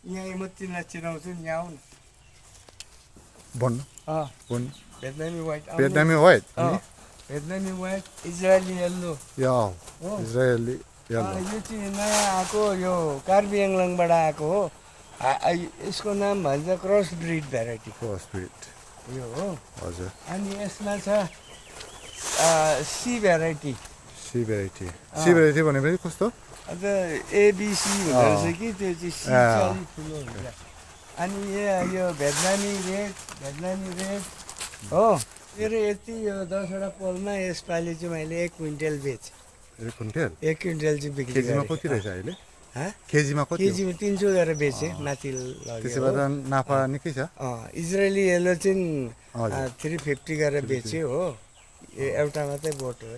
यहाँ म तिमीलाई चिनाउँछु नि यहाँ आऊ न भन्नु भन्नु भियतनामी व्हाइट भियतनामी व्हाइट अनि भियतनामी व्हाइट इजरायली येल्लो या हो इजरायली येल्लो यो चाहिँ नयाँ आएको यो कार्बी आङ्लाङबाट आएको हो यसको नाम भन्छ cross breed variety cross breed यो हो हजुर अनि यसमा छ सी भेराइटी सी भेराइटी भनेपछि कस्तो अन्त एबिसी हुँदो रहेछ कि त्यो चाहिँ सी चाहिँ अलिक ठुलो हुन्छ अनि यो भेटनामी रेड हो मेरो यति यो 10वटा पोलमा यसपालि चाहिँ मैले 1 क्विन्टल बेचेँ 1 क्विन्टल 1 क्विन्टल चाहिँ बिक्री केजीमा कति रहेछ अहिले केजीमा कति केजीमा 300 गरेर बेचेँ माथि लग्यो त्यसो भए नाफा निकै छ इजरायली येल्लो चाहिँ 350 गरेर बेच्यो हो एउटा मात्रै बोट हो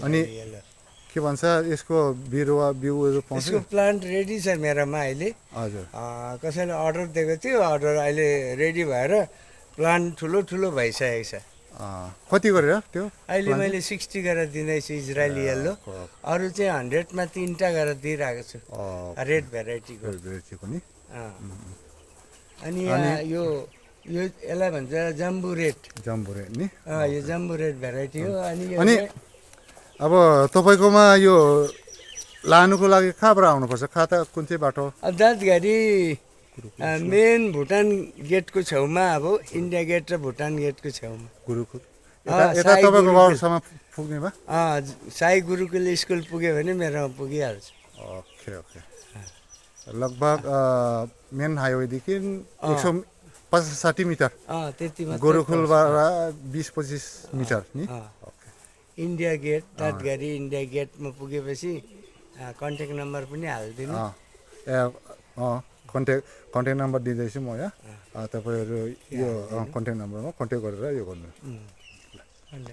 अनि येल्लो के भन्छ यसको बिरुवा बिउहरू पाउँछ यसको प्लान्ट रेडी छ मेरोमा अहिले हजुर कसैले अर्डर दिएको थियो अर्डर अहिले रेडी भएर प्लान्ट ठुलो ठुलो भइसकेको छ कति गरेर त्यो अहिले मैले 60 गरेर दिँदैछु इजरायली येल्लो अरू चाहिँ 100मा 3टा गरेर दिइरहेको छु रेड भेराइटीको नि अनि यो यसलाई भन्छ जम्बु रेड नि यो जम्बु रेड भेराइटी हो अनि अब तपाईँकोमा यो लानुको लागि कहाँबाट आउनुपर्छ खाता कुन चाहिँ बाटो दाँतघारी मेन भुटान गेटको छेउमा अब इन्डिया गेट र भुटान गेटको छेउमा गुरुकुल यता तपाईँको घरसम्म पुग्ने भए साई गुरुकुल स्कुल पुग्यो भने मेरोमा पुगिहाल्छ ओके लगभग मेन हाइवेदेखि 160 मिटर त्यति गुरुकुलबाट 20-25 मिटर नि इन्डिया गेट दाँतघारी इन्डिया गेटमा पुगेपछि कन्ट्याक्ट नम्बर पनि हालिदिनु कन्ट्याक्ट नम्बर दिँदैछु म यहाँ तपाईँहरू यो कन्ट्याक्ट नम्बरमा कन्ट्याक्ट गरेर यो गर्नु